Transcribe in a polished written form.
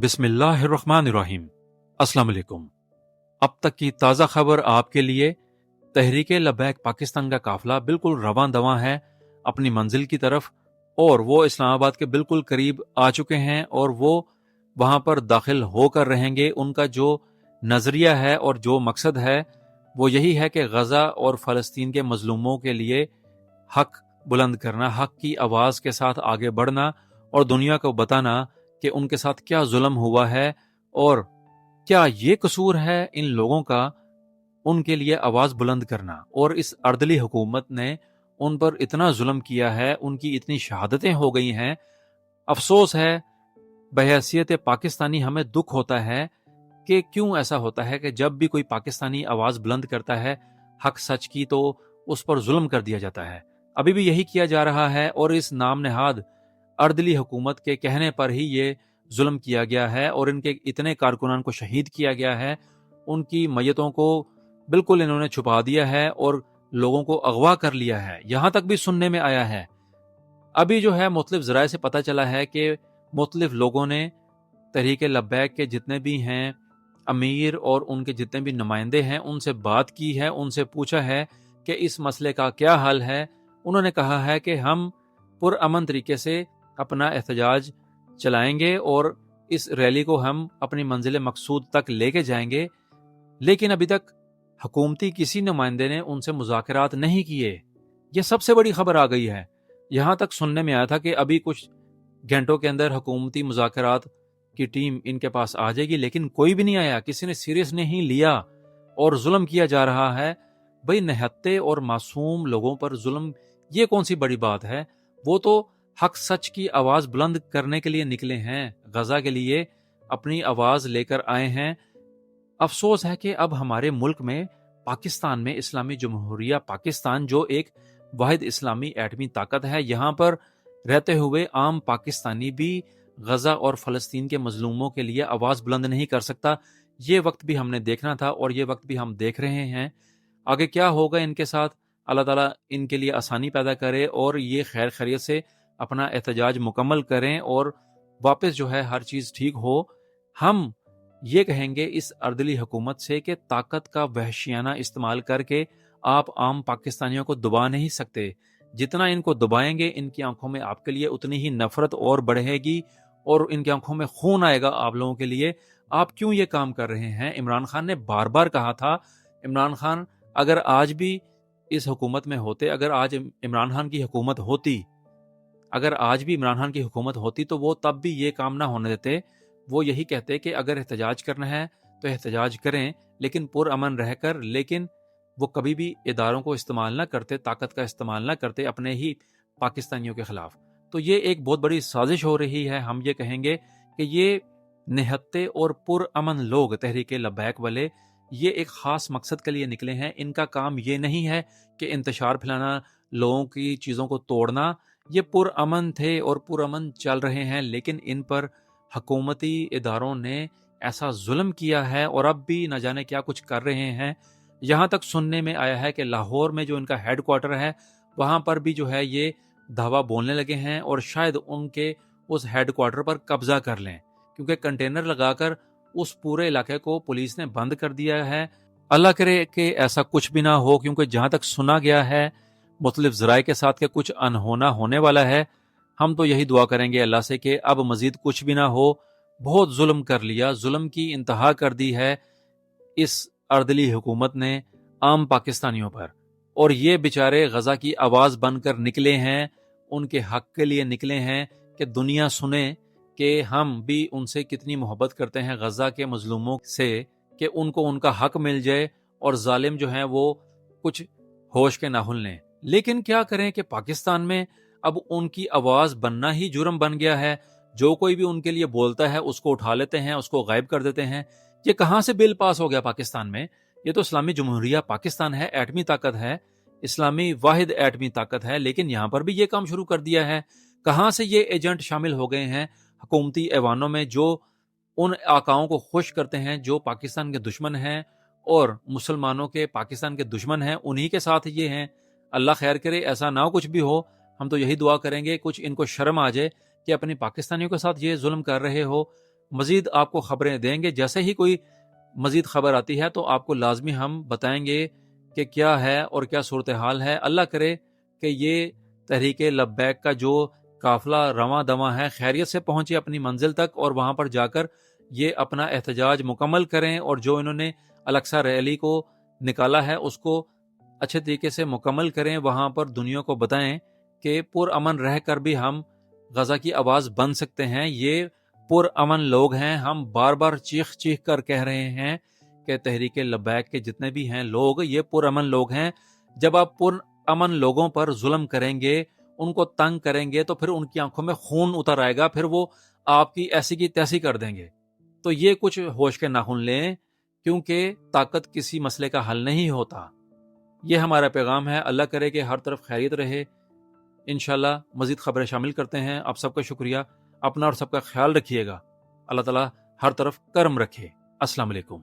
बिस्मिल्लाहिर्रहमानिर्रहीम। अस्सलाम वालेकुम। अब तक की ताज़ा खबर आपके लिए। तहरीक लब्बैक पाकिस्तान का काफिला बिल्कुल रवां दवां है अपनी मंजिल की तरफ, और वो इस्लामाबाद के बिल्कुल करीब आ चुके हैं और वो वहां पर दाखिल होकर रहेंगे। उनका जो नज़रिया है और जो मकसद है वो यही है कि गजा और फ़लस्तीन के मजलूमों के लिए हक बुलंद करना, हक की आवाज़ के साथ आगे बढ़ना और दुनिया को बताना कि उनके साथ क्या जुल्म हुआ है और क्या ये कसूर है इन लोगों का उनके लिए आवाज़ बुलंद करना। और इस अर्दली हुकूमत ने उन पर इतना जुल्म किया है, उनकी इतनी शहादतें हो गई हैं। अफसोस है, बहैसियत पाकिस्तानी हमें दुख होता है कि क्यों ऐसा होता है कि जब भी कोई पाकिस्तानी आवाज़ बुलंद करता है हक सच की, तो उस पर जुल्म कर दिया जाता है। अभी भी यही किया जा रहा है और इस नाम नहाद अर्दली हुकूमत के कहने पर ही ये जुल्म किया गया है और इनके इतने कारकुनान को शहीद किया गया है। उनकी मैयतों को बिल्कुल इन्होंने छुपा दिया है और लोगों को अगवा कर लिया है। यहां तक भी सुनने में आया है, अभी जो है मुख्तलिफ ज़राए से पता चला है कि मुख्तलिफ लोगों ने तहरीक लब्बैक के जितने भी हैं अमीर और उनके जितने भी नुमाइंदे हैं उनसे बात की है, उनसे पूछा है कि इस मसले का क्या हल है। उन्होंने कहा है कि हम पुरअमन तरीके से अपना एहतजाज चलाएंगे और इस रैली को हम अपनी मंजिल मकसूद तक लेके जाएंगे, लेकिन अभी तक हुकूमती किसी नुमाइंदे ने उनसे मुज़ाकरात नहीं किए। ये सबसे बड़ी खबर आ गई है। यहाँ तक सुनने में आया था कि अभी कुछ घंटों के अंदर हुकूमती मुज़ाकरात की टीम इनके पास आ जाएगी, लेकिन कोई भी नहीं आया, किसी ने सीरियस नहीं लिया और जुल्म किया जा रहा है। भाई, निहत्ते और मासूम लोगों पर जुल्म, ये कौन सी बड़ी बात है? वो तो हक सच की आवाज़ बुलंद करने के लिए निकले हैं, गजा के लिए अपनी आवाज़ लेकर आए हैं। अफसोस है कि अब हमारे मुल्क में, पाकिस्तान में, इस्लामी जमहूरिया पाकिस्तान जो एक वाहिद इस्लामी एटमी ताकत है, यहाँ पर रहते हुए आम पाकिस्तानी भी गजा और फ़लस्तीन के मजलूमों के लिए आवाज़ बुलंद नहीं कर सकता। ये वक्त भी हमने देखना था और ये वक्त भी हम देख रहे हैं। आगे क्या होगा इनके साथ, अल्लाह ताला इनके लिए आसानी पैदा करे और ये खैर खैरियत से अपना एहतजाज मुकम्मल करें और वापस जो है हर चीज़ ठीक हो। हम ये कहेंगे इस अर्दली हुकूमत से कि ताकत का वहशियाना इस्तेमाल करके आप आम पाकिस्तानियों को दबा नहीं सकते। जितना इनको दबाएंगे, इनकी आंखों में आपके लिए उतनी ही नफरत और बढ़ेगी और इनकी आंखों में खून आएगा आप लोगों के लिए। आप क्यों ये काम कर रहे हैं? इमरान खान ने बार बार कहा था, इमरान खान अगर आज भी इस हुकूमत में होते, अगर आज इमरान खान की हुकूमत होती, अगर आज भी इमरान खान की हुकूमत होती तो वो तब भी ये काम ना होने देते। वो यही कहते कि अगर एहतजाज करना है तो एहतजाज करें, लेकिन पुरअमन रहकर। लेकिन वो कभी भी इदारों को इस्तेमाल ना करते, ताकत का इस्तेमाल ना करते अपने ही पाकिस्तानियों के खिलाफ। तो ये एक बहुत बड़ी साजिश हो रही है। हम ये कहेंगे कि ये निहत्ते और पुरअमन लोग, तहरीक लब्बैक वाले, ये एक ख़ास मकसद के लिए निकले हैं। इनका काम ये नहीं है कि इंतशार फैलाना, लोगों की चीज़ों को तोड़ना। ये पुरअमन थे और पुरअमन चल रहे हैं, लेकिन इन पर हकूमती इदारों ने ऐसा जुल्म किया है और अब भी न जाने क्या कुछ कर रहे हैं। यहाँ तक सुनने में आया है कि लाहौर में जो इनका हेड क्वार्टर है, वहाँ पर भी जो है ये धावा बोलने लगे हैं और शायद उनके उस हेड क्वार्टर पर कब्जा कर लें, क्योंकि कंटेनर लगाकर उस पूरे इलाके को पुलिस ने बंद कर दिया है। अल्लाह करे कि ऐसा कुछ भी ना हो, क्योंकि जहाँ तक सुना गया है मुख्तलिफ ज़राए के साथ के कुछ अनहोना होने वाला है। हम तो यही दुआ करेंगे अल्लाह से कि अब मज़ीद कुछ भी ना हो। बहुत जुल्म कर लिया, जुल्म की इंतहा कर दी है इस अर्दली हुकूमत ने आम पाकिस्तानियों पर, और ये बेचारे गजा की आवाज़ बनकर निकले हैं, उनके हक के लिए निकले हैं कि दुनिया सुने कि हम भी उनसे कितनी मोहब्बत करते हैं, गजा के मजलूमों से, कि उनको उनका हक मिल जाए और जालिम जो हैं वो कुछ होश के नाहुल लें। लेकिन क्या करें कि पाकिस्तान में अब उनकी आवाज़ बनना ही जुर्म बन गया है। जो कोई भी उनके लिए बोलता है उसको उठा लेते हैं, उसको गायब कर देते हैं। ये कहाँ से बिल पास हो गया पाकिस्तान में? ये तो इस्लामी जमहूरिया पाकिस्तान है, एटमी ताकत है, इस्लामी वाहिद एटमी ताकत है, लेकिन यहाँ पर भी ये काम शुरू कर दिया है। कहाँ से ये एजेंट शामिल हो गए हैं हुकूमती ऐवानों में, जो उन आकाओं को खुश करते हैं जो पाकिस्तान के दुश्मन हैं और मुसलमानों के पाकिस्तान के दुश्मन हैं, उन्हीं के साथ ये हैं। अल्लाह खैर करे, ऐसा ना कुछ भी हो। हम तो यही दुआ करेंगे कुछ इनको शर्म आ जाए कि अपने पाकिस्तानियों के साथ ये जुल्म कर रहे हो। مزید آپ کو خبریں دیں گے. جیسے ہی کوئی مزید خبر آتی ہے تو آپ کو لازمی ہم بتائیں گے کہ کیا ہے اور کیا صورتحال ہے. اللہ کرے کہ یہ تحریک لبیک کا جو قافلہ رواں دواں ہے خیریت سے پہنچے اپنی منزل تک، اور وہاں پر جا کر یہ اپنا احتجاج مکمل کریں، اور جو انہوں نے الاقصی ریلی کو نکالا ہے اس کو اچھے طریقے سے مکمل کریں. وہاں پر دنیا کو بتائیں کہ پرامن رہ کر بھی ہم غزہ کی آواز بن سکتے ہیں. یہ پرامن لوگ ہیں. ہم بار بار چیخ چیخ کر کہہ رہے ہیں کہ تحریک لبیک کے جتنے بھی ہیں لوگ یہ پرامن لوگ ہیں. جب آپ پرامن لوگوں پر ظلم کریں گے، ان کو تنگ کریں گے، تو پھر ان کی آنکھوں میں خون اتر آئے گا، پھر وہ آپ کی ایسی کی تیسی کر دیں گے. تو یہ کچھ ہوش کے ناخن لیں، کیونکہ طاقت کسی مسئلے کا حل نہیں ہوتا. یہ ہمارا پیغام ہے. اللہ کرے کہ ہر طرف خیریت رہے. انشاءاللہ مزید خبریں شامل کرتے ہیں. آپ سب کا شکریہ. اپنا اور سب کا خیال رکھیے گا. اللہ تعالیٰ ہر طرف کرم رکھے. السلام علیکم.